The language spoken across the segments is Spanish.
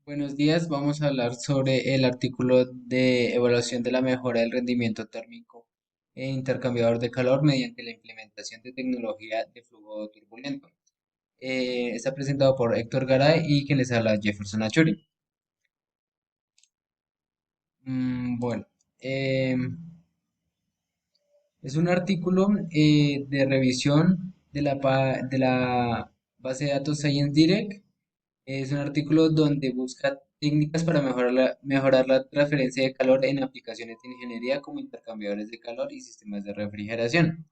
Buenos días, vamos a hablar sobre el artículo de evaluación de la mejora del rendimiento térmico e intercambiador de calor mediante la implementación de tecnología de flujo turbulento. Está presentado por Héctor Garay y quien les habla Jefferson Achuri. Bueno, em, es un artículo de revisión de la base de datos Science Direct. Es un artículo donde busca técnicas para mejorar la transferencia de calor en aplicaciones de ingeniería como intercambiadores de calor y sistemas de refrigeración.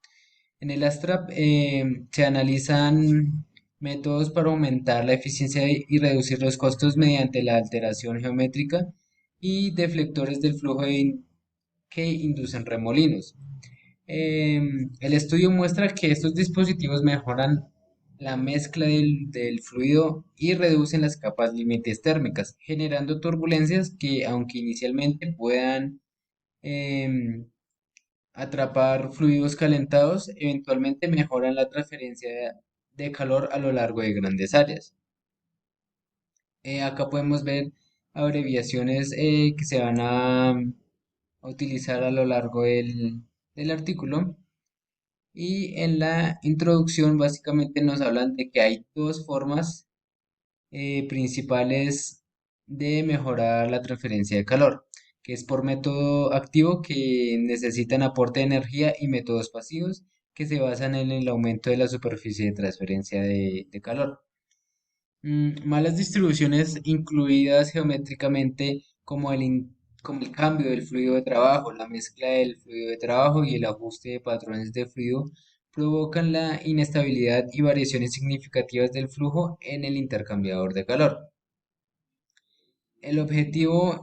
En el Astrap se analizan métodos para aumentar la eficiencia y reducir los costos mediante la alteración geométrica y deflectores del flujo que inducen remolinos. El estudio muestra que estos dispositivos mejoran la mezcla del fluido y reducen las capas límites térmicas, generando turbulencias que, aunque inicialmente puedan em, atrapar fluidos calentados, eventualmente mejoran la transferencia de calor a lo largo de grandes áreas. Acá podemos ver abreviaciones que se van a utilizar a lo largo del artículo. Y en la introducción básicamente nos hablan de que hay dos formas principales de mejorar la transferencia de calor, que es por método activo que necesitan aporte de energía y métodos pasivos que se basan en el aumento de la superficie de transferencia de calor. Malas distribuciones incluidas geométricamente como el cambio del fluido de trabajo, la mezcla del fluido de trabajo y el ajuste de patrones de fluido provocan la inestabilidad y variaciones significativas del flujo en el intercambiador de calor. El objetivo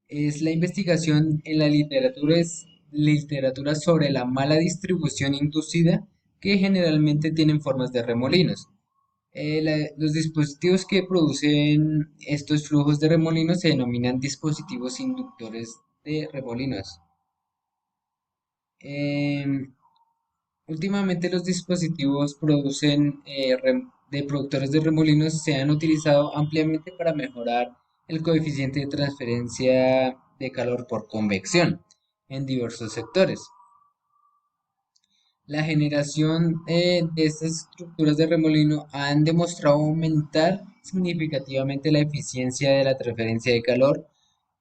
es la investigación en literatura sobre la mala distribución inducida que generalmente tienen formas de remolinos. Los dispositivos que producen estos flujos de remolinos se denominan dispositivos inductores de remolinos. Em, Últimamente los dispositivos de productores de remolinos se han utilizado ampliamente para mejorar el coeficiente de transferencia de calor por convección en diversos sectores. La generación de estas estructuras de remolino han demostrado aumentar significativamente la eficiencia de la transferencia de calor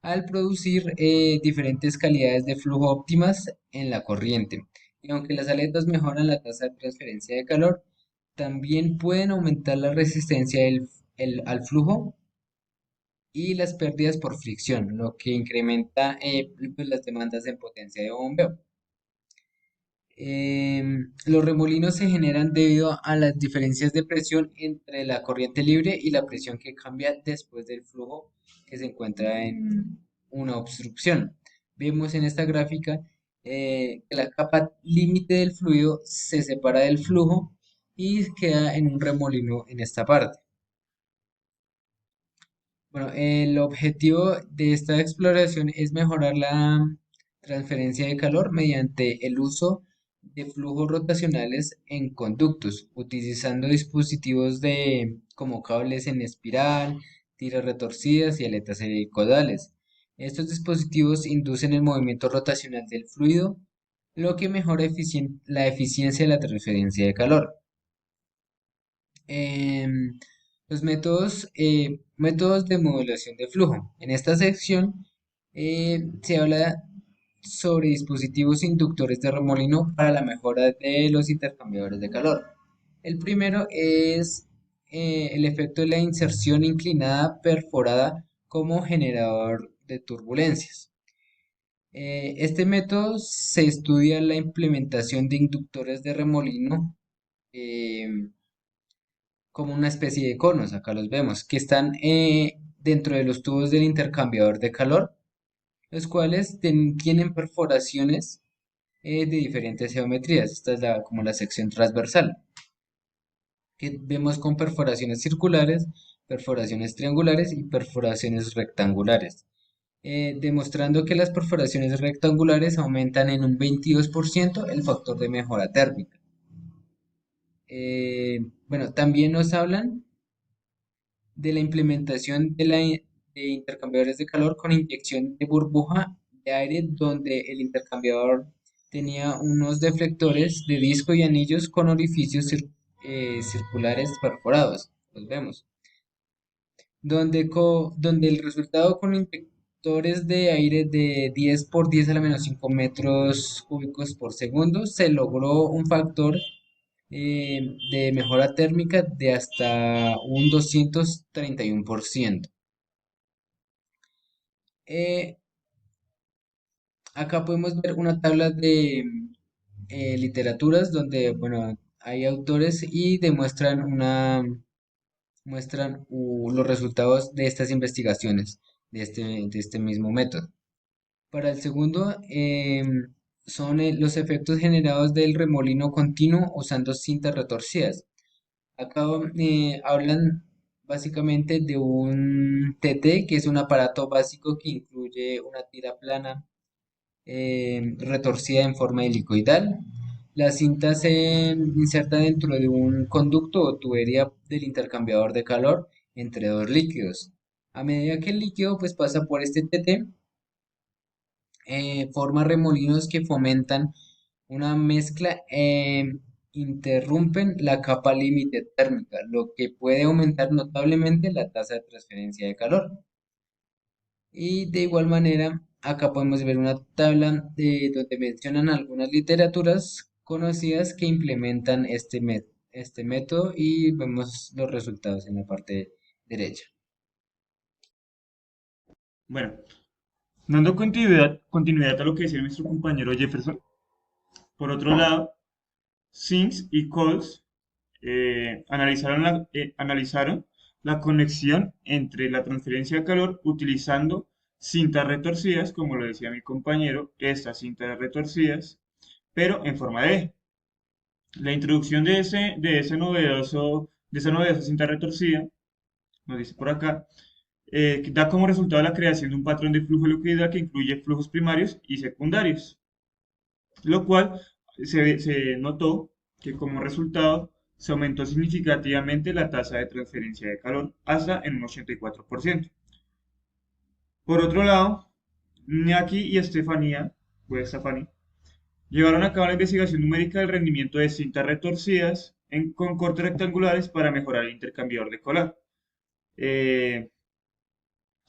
al producir diferentes calidades de flujo óptimas en la corriente. Y aunque las aletas mejoran la tasa de transferencia de calor, también pueden aumentar la resistencia al flujo y las pérdidas por fricción, lo que incrementa pues, las demandas en potencia de bombeo. Los remolinos se generan debido a las diferencias de presión entre la corriente libre y la presión que cambia después del flujo que se encuentra en una obstrucción. Vemos en esta gráfica que la capa límite del fluido se separa del flujo y queda en un remolino en esta parte. Bueno, el objetivo de esta exploración es mejorar la transferencia de calor mediante el uso de flujos rotacionales en conductos, utilizando dispositivos como cables en espiral, tiras retorcidas y aletas helicoidales. Estos dispositivos inducen el movimiento rotacional del fluido, lo que mejora la eficiencia de la transferencia de calor. Em, los métodos de modulación de flujo. En esta sección se habla sobre dispositivos inductores de remolino para la mejora de los intercambiadores de calor. El primero es el efecto de la inserción inclinada perforada como generador de turbulencias. Este método se estudia la implementación de inductores de remolino em, como una especie de conos, acá los vemos, que están dentro de los tubos del intercambiador de calor, los cuales tienen perforaciones de diferentes geometrías. Esta es como la sección transversal, que vemos con perforaciones circulares, perforaciones triangulares y perforaciones rectangulares, demostrando que las perforaciones rectangulares aumentan en un 22% el factor de mejora térmica. Bueno, también nos hablan de la implementación de intercambiadores de calor con inyección de burbuja de aire, donde el intercambiador tenía unos deflectores de disco y anillos con orificios circulares perforados. Los vemos. Donde el resultado con inyectores de aire de 10 por 10 a la menos 5 metros cúbicos por segundo se logró un factor de mejora térmica de hasta un 231%. Eh, Acá podemos ver una tabla de literaturas donde, bueno, hay autores y muestran los resultados de estas investigaciones, de este mismo método. Para el segundo, son los efectos generados del remolino continuo usando cintas retorcidas. Acá hablan básicamente de un TT, que es un aparato básico que incluye una tira plana retorcida en forma helicoidal. La cinta se inserta dentro de un conducto o tubería del intercambiador de calor entre dos líquidos. A medida que el líquido pues pasa por este TT, forma remolinos que fomentan una mezcla, interrumpen la capa límite térmica, lo que puede aumentar notablemente la tasa de transferencia de calor. Y de igual manera, acá podemos ver una tabla donde mencionan algunas literaturas conocidas que implementan este método y vemos los resultados en la parte derecha. Bueno, dando continuidad a lo que decía nuestro compañero Jefferson, por otro lado, Sings y Coles analizaron la conexión entre la transferencia de calor utilizando cintas retorcidas, como lo decía mi compañero, estas cintas retorcidas, pero en forma de E. La introducción de esa novedosa cinta retorcida, nos dice por acá, que da como resultado la creación de un patrón de flujo liquidez que incluye flujos primarios y secundarios, lo cual se notó que como resultado se aumentó significativamente la tasa de transferencia de calor hasta en un 84%. Por otro lado, Niaki y Estefanía, pues Stephanie, llevaron a cabo la investigación numérica del rendimiento de cintas retorcidas con cortes rectangulares para mejorar el intercambiador de calor. Eh,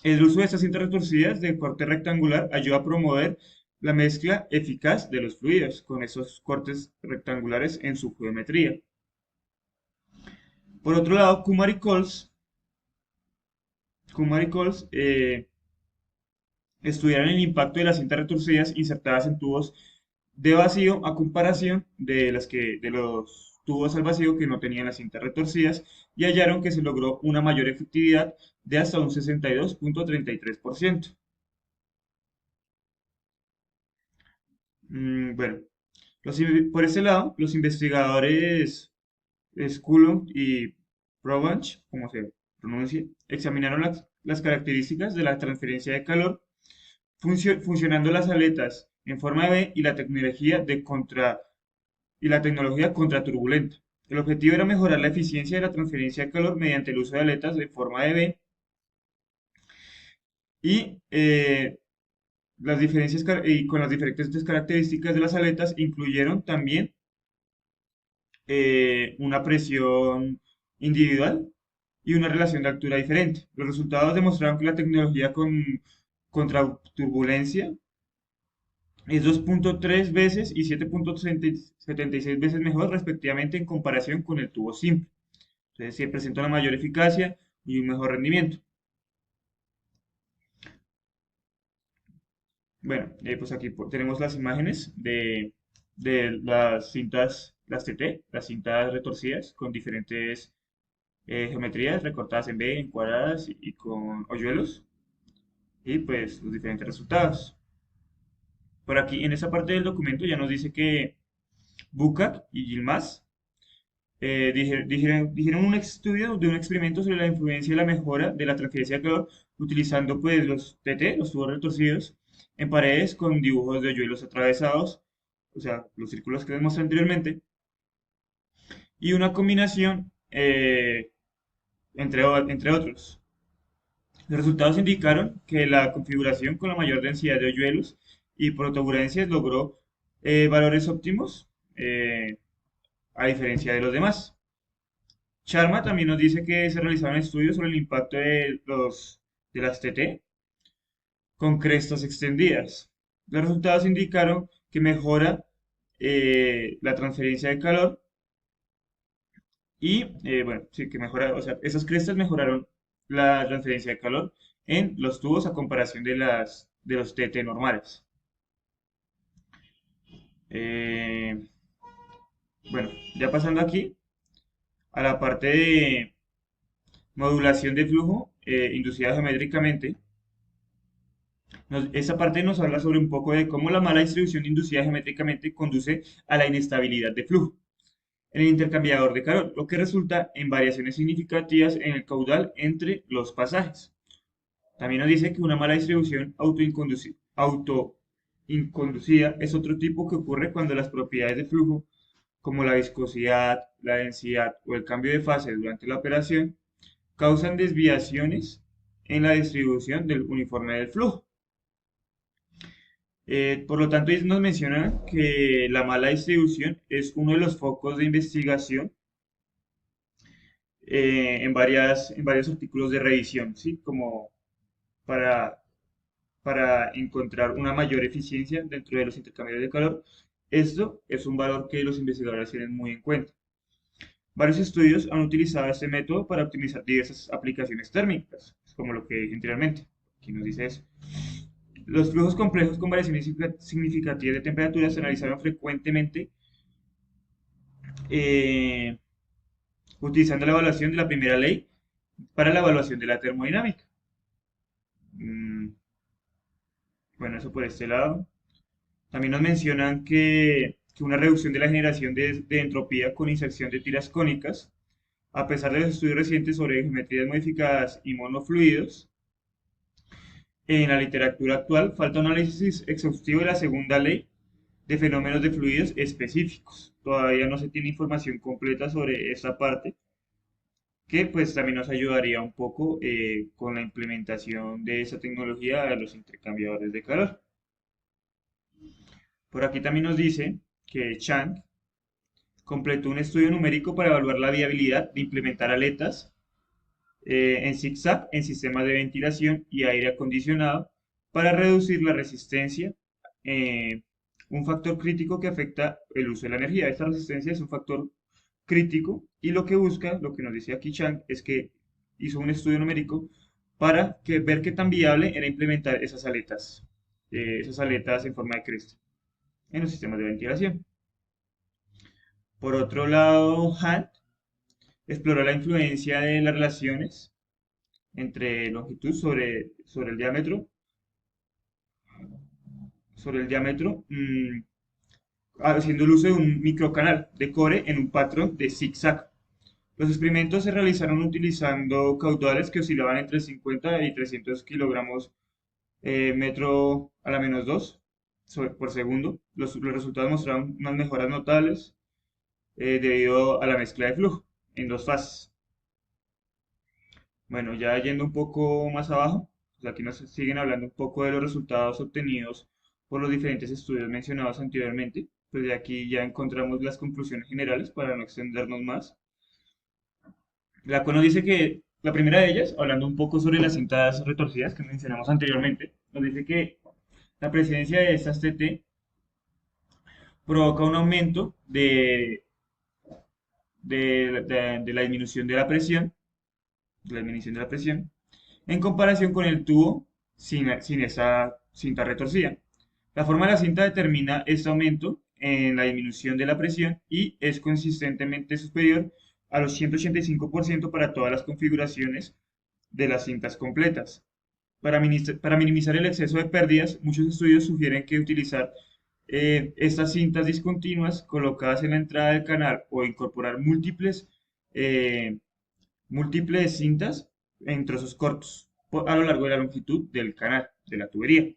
el uso de estas cintas retorcidas de corte rectangular ayuda a promover la mezcla eficaz de los fluidos con esos cortes rectangulares en su geometría. Por otro lado, Kumar y Coles estudiaron el impacto de las cintas retorcidas insertadas en tubos de vacío a comparación de los tubos al vacío que no tenían las cintas retorcidas y hallaron que se logró una mayor efectividad de hasta un 62,33%. Bueno, por ese lado, los investigadores Scullum y Provence, como se pronuncia, examinaron las características de la transferencia de calor funcionando las aletas en forma de V y la tecnología contraturbulenta. El objetivo era mejorar la eficiencia de la transferencia de calor mediante el uso de aletas de forma de V y y con las diferentes características de las aletas incluyeron también una presión individual y una relación de altura diferente. Los resultados demostraron que la tecnología contra turbulencia es 2,3 veces y 7,76 veces mejor respectivamente en comparación con el tubo simple. Entonces se presenta una mayor eficacia y un mejor rendimiento. Bueno, pues aquí tenemos las imágenes de las cintas, las TT, las cintas retorcidas con diferentes geometrías recortadas en B, en cuadradas y con hoyuelos y pues los diferentes resultados. Por aquí en esa parte del documento ya nos dice que Bucac y Yilmaz dijeron un estudio de un experimento sobre la influencia y la mejora de la transferencia de calor utilizando pues los TT, los tubos retorcidos, en paredes con dibujos de hoyuelos atravesados, o sea, los círculos que les mostré anteriormente, y una combinación entre otros. Los resultados indicaron que la configuración con la mayor densidad de hoyuelos y protuberancias logró valores óptimos, a diferencia de los demás. Sharma también nos dice que se realizaron estudios sobre el impacto de las TT con crestas extendidas. Los resultados indicaron que mejora la transferencia de calor y, bueno, sí, que mejora, o sea, esas crestas mejoraron la transferencia de calor en los tubos a comparación de los TT normales. Eh, bueno, ya pasando aquí a la parte de modulación de flujo inducida geométricamente. Esa parte nos habla sobre un poco de cómo la mala distribución inducida geométricamente conduce a la inestabilidad de flujo en el intercambiador de calor, lo que resulta en variaciones significativas en el caudal entre los pasajes. También nos dice que una mala distribución autoinconducida es otro tipo que ocurre cuando las propiedades de flujo, como la viscosidad, la densidad o el cambio de fase durante la operación, causan desviaciones en la distribución del uniforme del flujo. Por lo tanto, ellos nos mencionan que la mala distribución es uno de los focos de investigación en varios artículos de revisión, ¿sí? Como para, para encontrar una mayor eficiencia dentro de los intercambios de calor. Esto es un valor que los investigadores tienen muy en cuenta. Varios estudios han utilizado este método para optimizar diversas aplicaciones térmicas, como lo que dije anteriormente. Aquí nos dice eso. Los flujos complejos con variaciones significativas de temperatura se analizaron frecuentemente eh, utilizando la evaluación de la primera ley para la evaluación de la termodinámica. Mm, bueno, eso por este lado. También nos mencionan que una reducción de la generación de entropía con inserción de tiras cónicas, a pesar de los estudios recientes sobre geometrías modificadas y monofluidos, en la literatura actual falta un análisis exhaustivo de la segunda ley de fenómenos de fluidos específicos. Todavía no se tiene información completa sobre esta parte, que pues también nos ayudaría un poco con la implementación de esa tecnología a los intercambiadores de calor. Por aquí también nos dice que Chang completó un estudio numérico para evaluar la viabilidad de implementar aletas en zigzag en sistemas de ventilación y aire acondicionado para reducir la resistencia, eh, un factor crítico que afecta el uso de la energía. Esta resistencia es un factor crítico y lo que busca, lo que nos dice aquí Chang, es que hizo un estudio numérico para ver qué tan viable era implementar esas aletas en forma de cresta en los sistemas de ventilación. Por otro lado, Hunt exploró la influencia de las relaciones entre longitud sobre el diámetro, haciendo el uso de un microcanal de core en un patrón de zigzag. Los experimentos se realizaron utilizando caudales que oscilaban entre 50 y 300 kilogramos metro a la menos 2 por segundo. Los resultados mostraron unas mejoras notables debido a la mezcla de flujo en dos fases. Bueno, ya yendo un poco más abajo, pues aquí nos siguen hablando un poco de los resultados obtenidos por los diferentes estudios mencionados anteriormente. Pues de aquí ya encontramos las conclusiones generales para no extendernos más. La nos dice que la primera de ellas, hablando un poco sobre las cintas retorcidas que mencionamos anteriormente, nos dice que la presencia de estas TT provoca un aumento de la disminución de la presión, en comparación con el tubo sin esa cinta retorcida. La forma de la cinta determina este aumento en la disminución de la presión y es consistentemente superior a los 185% para todas las configuraciones de las cintas completas. Para minimizar el exceso de pérdidas, muchos estudios sugieren que utilizar estas cintas discontinuas colocadas en la entrada del canal o incorporar eh, múltiples cintas en trozos cortos a lo largo de la longitud del canal, de la tubería.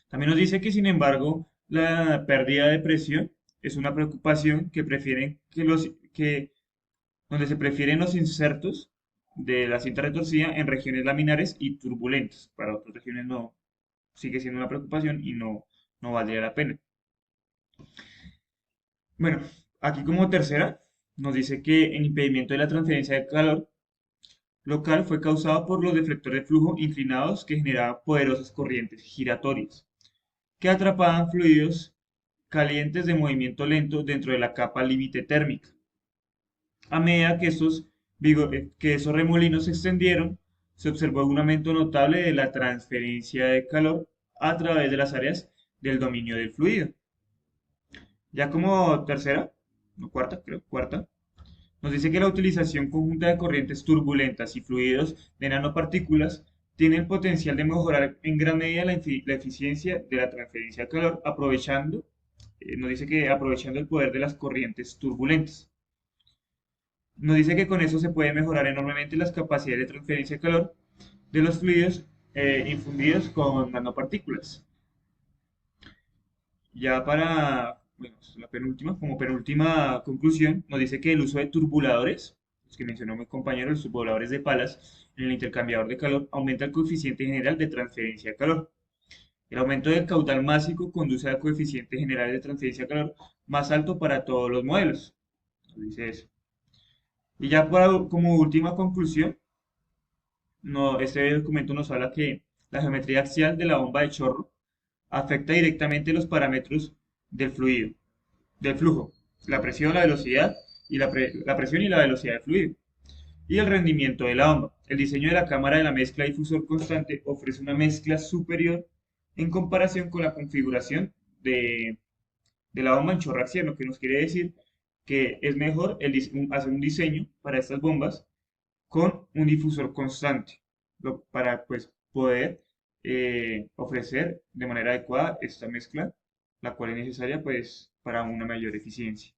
También nos dice que, sin embargo, la pérdida de presión es una preocupación que prefieren donde se prefieren los insertos de la cinta retorcida en regiones laminares y turbulentas. Para otras regiones no sigue siendo una preocupación y no valdría la pena. Bueno, aquí como tercera nos dice que el impedimento de la transferencia de calor local fue causado por los deflectores de flujo inclinados que generaban poderosas corrientes giratorias que atrapaban fluidos calientes de movimiento lento dentro de la capa límite térmica. A medida que esos remolinos se extendieron, se observó un aumento notable de la transferencia de calor a través de las áreas del dominio del fluido. Ya como tercera, no cuarta, creo, cuarta, nos dice que la utilización conjunta de corrientes turbulentas y fluidos de nanopartículas tiene el potencial de mejorar en gran medida la eficiencia de la transferencia de calor, nos dice que aprovechando el poder de las corrientes turbulentas. Nos dice que con eso se puede mejorar enormemente las capacidades de transferencia de calor de los fluidos infundidos con nanopartículas. Ya para, bueno, la penúltima, como penúltima conclusión, nos dice que el uso de turbuladores, los que mencionó mi compañero, los turbuladores de palas, en el intercambiador de calor, aumenta el coeficiente general de transferencia de calor. El aumento del caudal másico conduce al coeficiente general de transferencia de calor más alto para todos los modelos. Nos dice eso. Y ya como última conclusión, este documento nos habla que la geometría axial de la bomba de chorro afecta directamente los parámetros del fluido, del flujo, la presión, la velocidad y la presión y la velocidad del fluido y el rendimiento de la bomba. El diseño de la cámara de la mezcla difusor constante ofrece una mezcla superior en comparación con la configuración de la bomba en chorro axial, lo que nos quiere decir que es mejor hacer un diseño para estas bombas con un difusor constante para pues, poder ofrecer de manera adecuada esta mezcla, la cual es necesaria pues, para una mayor eficiencia.